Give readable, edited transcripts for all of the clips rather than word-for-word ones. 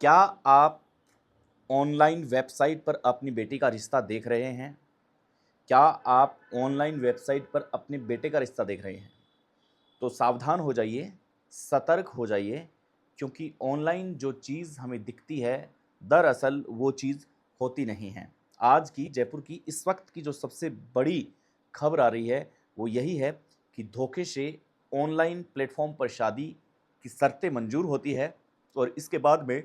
क्या आप online website पर अपनी बेटी का रिश्ता देख रहे हैं? क्या आप ऑनलाइन वेबसाइट पर अपने बेटे का रिश्ता देख रहे हैं? तो सावधान हो जाइए, सतर्क हो जाइए, क्योंकि ऑनलाइन जो चीज़ हमें दिखती है, दरअसल वो चीज़ होती नहीं है। आज की जयपुर की इस वक्त की जो सबसे बड़ी खबर आ रही है, वो यही है कि धोखे से ऑनलाइन प्लेटफ़ॉर्म पर शादी की शर्तें मंज़ूर होती है और इसके बाद में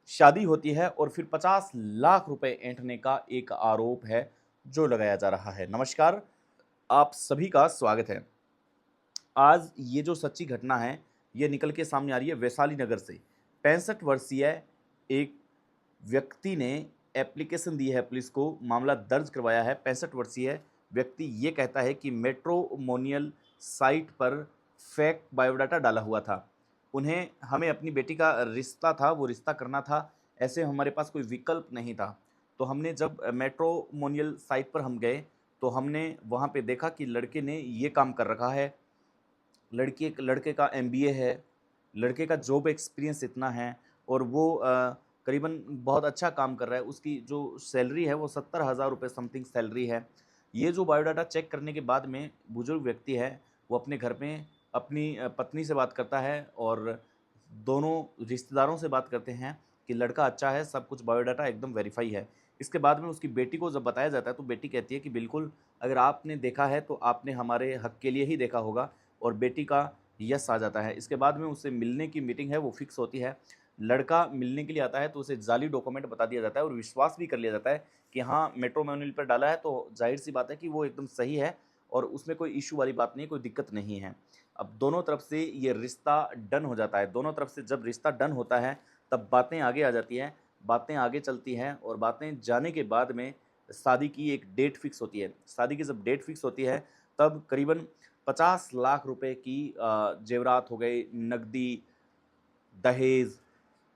शादी होती है और फिर 50 लाख रुपए ऐंठने का एक आरोप है, जो लगाया जा रहा है। नमस्कार, आप सभी का स्वागत है। आज ये जो सच्ची घटना है, ये निकल के सामने आ रही है वैशाली नगर से। 65 वर्षीय एक व्यक्ति ने एप्लीकेशन दी है पुलिस को, मामला दर्ज करवाया है। 65 वर्षीय व्यक्ति ये कहता है कि मैट्रिमोनियल साइट पर फेक बायोडाटा डाला हुआ था। उन्हें हमें अपनी बेटी का रिश्ता था, वो रिश्ता करना था, ऐसे हमारे पास कोई विकल्प नहीं था। तो हमने जब मैट्रिमोनियल साइट पर हम गए, तो हमने वहाँ पे देखा कि लड़के ने ये काम कर रखा है, लड़के का एमबीए है, लड़के का जॉब एक्सपीरियंस इतना है और वो करीबन बहुत अच्छा काम कर रहा है। उसकी जो सैलरी है वो 70,000 रुपये समथिंग सैलरी है। ये जो बायोडाटा चेक करने के बाद में बुजुर्ग व्यक्ति है, वो अपने घर में अपनी पत्नी से बात करता है और दोनों रिश्तेदारों से बात करते हैं कि लड़का अच्छा है, सब कुछ बायोडाटा एकदम वेरीफाई है। इसके बाद में उसकी बेटी को जब बताया जाता है, तो बेटी कहती है कि बिल्कुल, अगर आपने देखा है तो आपने हमारे हक के लिए ही देखा होगा, और बेटी का यस आ जाता है। इसके बाद में उससे मिलने की मीटिंग है वो फिक्स होती है। लड़का मिलने के लिए आता है तो उसे जाली डॉक्यूमेंट बता दिया जाता है और विश्वास भी कर लिया जाता है कि हाँ, मैट्रिमोनियल पर डाला है तो ज़ाहिर-सी बात है कि वो एकदम सही है और उसमें कोई इश्यू वाली बात नहीं है, कोई दिक्कत नहीं है। अब दोनों तरफ से ये रिश्ता डन हो जाता है। दोनों तरफ से जब रिश्ता डन होता है, तब बातें आगे आ जाती हैं, बातें आगे चलती हैं और बातें जाने के बाद में शादी की एक डेट फिक्स होती है। शादी की जब डेट फिक्स होती है, तब करीबन 50 लाख रुपए की ज़ेवरात हो गए, नकदी, दहेज,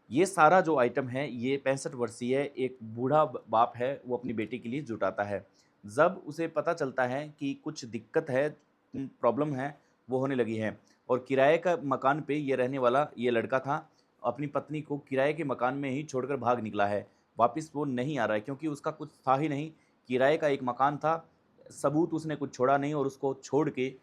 ये सारा जो आइटम है, ये 65 वर्षीय एक बूढ़ा बाप है, वो अपनी बेटी के लिए जुटाता है। जब उसे पता चलता है कि कुछ दिक्कत है, प्रॉब्लम है, वो होने लगी है और किराए का मकान पे ये रहने वाला ये लड़का था, अपनी पत्नी को किराए के मकान में ही छोड़कर भाग निकला है। वापिस वो नहीं आ रहा है क्योंकि उसका कुछ था ही नहीं, किराए का एक मकान था, सबूत उसने कुछ छोड़ा नहीं और उसको छोड़ के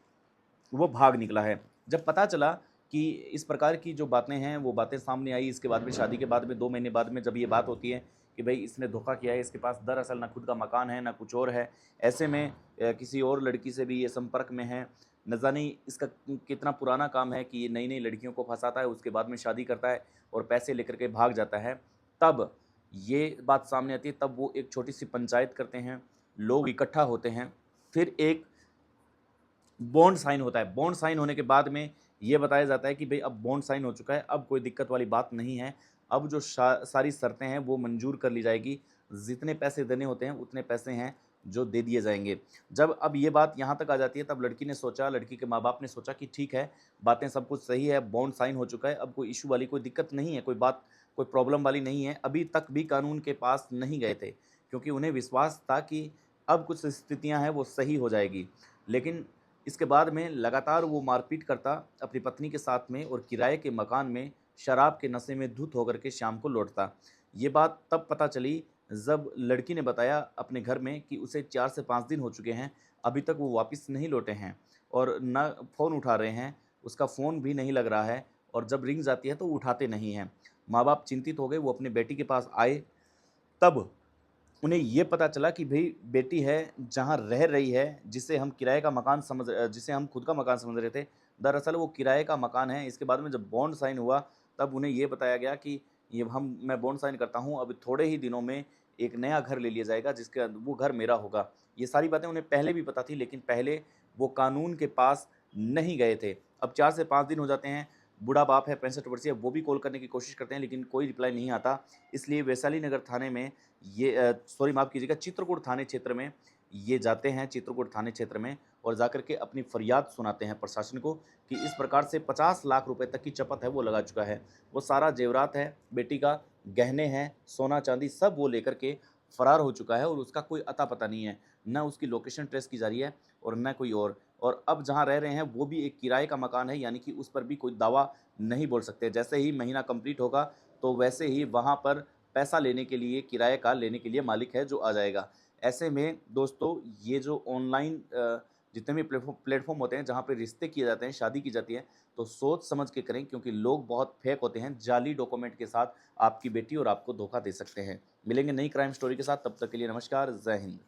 वो भाग निकला है। जब पता चला कि इस प्रकार की जो बातें हैं, वो बातें सामने आई, इसके बाद में शादी के बाद में 2 महीने बाद में जब ये बात होती है कि भई इसने धोखा किया है, इसके पास दरअसल ना खुद का मकान है, ना कुछ और है। ऐसे में किसी और लड़की से भी ये संपर्क में है। न जाने इसका कितना पुराना काम है कि ये नई-नई लड़कियों को फँसाता है, उसके बाद में शादी करता है और पैसे लेकर के भाग जाता है। तब ये बात सामने आती है, तब वो एक छोटी-सी पंचायत करते हैं, लोग इकट्ठा होते हैं। फिर एक बॉन्ड साइन होता है। बॉन्ड साइन होने के बाद में ये बताया जाता है कि भई अब बॉन्ड साइन हो चुका है, अब कोई दिक्कत वाली बात नहीं है। अब जो सारी शर्तें हैं वो मंज़ूर कर ली जाएगी। जितने पैसे देने होते हैं उतने पैसे हैं जो दे दिए जाएँगे। जब अब ये बात यहाँ तक आ जाती है, तब लड़की ने सोचा, लड़की के माँ-बाप ने सोचा कि ठीक है, बातें सब कुछ सही है, बॉन्ड साइन हो चुका है, अब कोई इश्यू वाली कोई दिक्कत नहीं है, कोई बात कोई प्रॉब्लम वाली नहीं है। अभी तक भी कानून के पास नहीं गए थे, क्योंकि उन्हें विश्वास था कि अब कुछ स्थितियाँ हैं वो सही हो जाएगी। लेकिन इसके बाद में लगातार वो मारपीट करता अपनी पत्नी के साथ में और किराए के मकान में शराब के नशे में धुत होकर के शाम को लौटता। ये बात तब पता चली जब लड़की ने बताया अपने घर में कि उसे 4 से 5 दिन हो चुके हैं, अभी तक वो वापस नहीं लौटे हैं और ना फ़ोन उठा रहे हैं, उसका फ़ोन भी नहीं लग रहा है और जब रिंग जाती है तो वो उठाते नहीं हैं। माँ-बाप चिंतित हो गए, वो अपने बेटी के पास आए, तब उन्हें ये पता चला कि भई बेटी है, जहाँ रह रही है, जिसे हम किराए का मकान जिसे हम खुद का मकान समझ रहे थे, दरअसल वो किराए का मकान है। इसके बाद में जब बॉन्ड साइन हुआ, तब उन्हें ये बताया गया कि मैं बॉन्ड साइन करता हूँ, अब थोड़े ही दिनों में एक नया घर ले लिया जाएगा, जिसके वो घर मेरा होगा। ये सारी बातें उन्हें पहले भी पता थी, लेकिन पहले वो कानून के पास नहीं गए थे। अब 4 से 5 दिन हो जाते हैं, बूढ़ा बाप है 65 वर्षीय, वो भी कॉल करने की कोशिश करते हैं, लेकिन कोई रिप्लाई नहीं आता। इसलिए वैशाली नगर थाने में सॉरी माफ़ कीजिएगा, चित्रकूट थाने क्षेत्र में ये जाते हैं, चित्रकूट थाने क्षेत्र में, और जाकर के अपनी फरियाद सुनाते हैं प्रशासन को कि इस प्रकार से 50 लाख रुपए तक की चपत है वो लगा चुका है। वो सारा जेवरात है, बेटी का गहने हैं, सोना-चांदी सब वो लेकर के फरार हो चुका है और उसका कोई अता-पता नहीं है। ना उसकी लोकेशन ट्रेस की जा रही है और ना कोई और अब जहाँ रह रहे हैं वो भी एक किराए का मकान है, यानी कि उस पर भी कोई दावा नहीं बोल सकते। जैसे ही महीना कंप्लीट होगा, तो वैसे ही वहाँ पर पैसा लेने के लिए, किराए का लेने के लिए मालिक है जो आ जाएगा। ऐसे में दोस्तों ये जो ऑनलाइन जितने भी प्लेटफ़ॉर्म होते हैं जहाँ पे रिश्ते किए जाते हैं, शादी की जाती है, तो सोच समझ के करें क्योंकि लोग बहुत फेक होते हैं, जाली डॉक्यूमेंट के साथ आपकी बेटी और आपको धोखा दे सकते हैं। मिलेंगे नई क्राइम स्टोरी के साथ, तब तक के लिए नमस्कार, जय हिंद।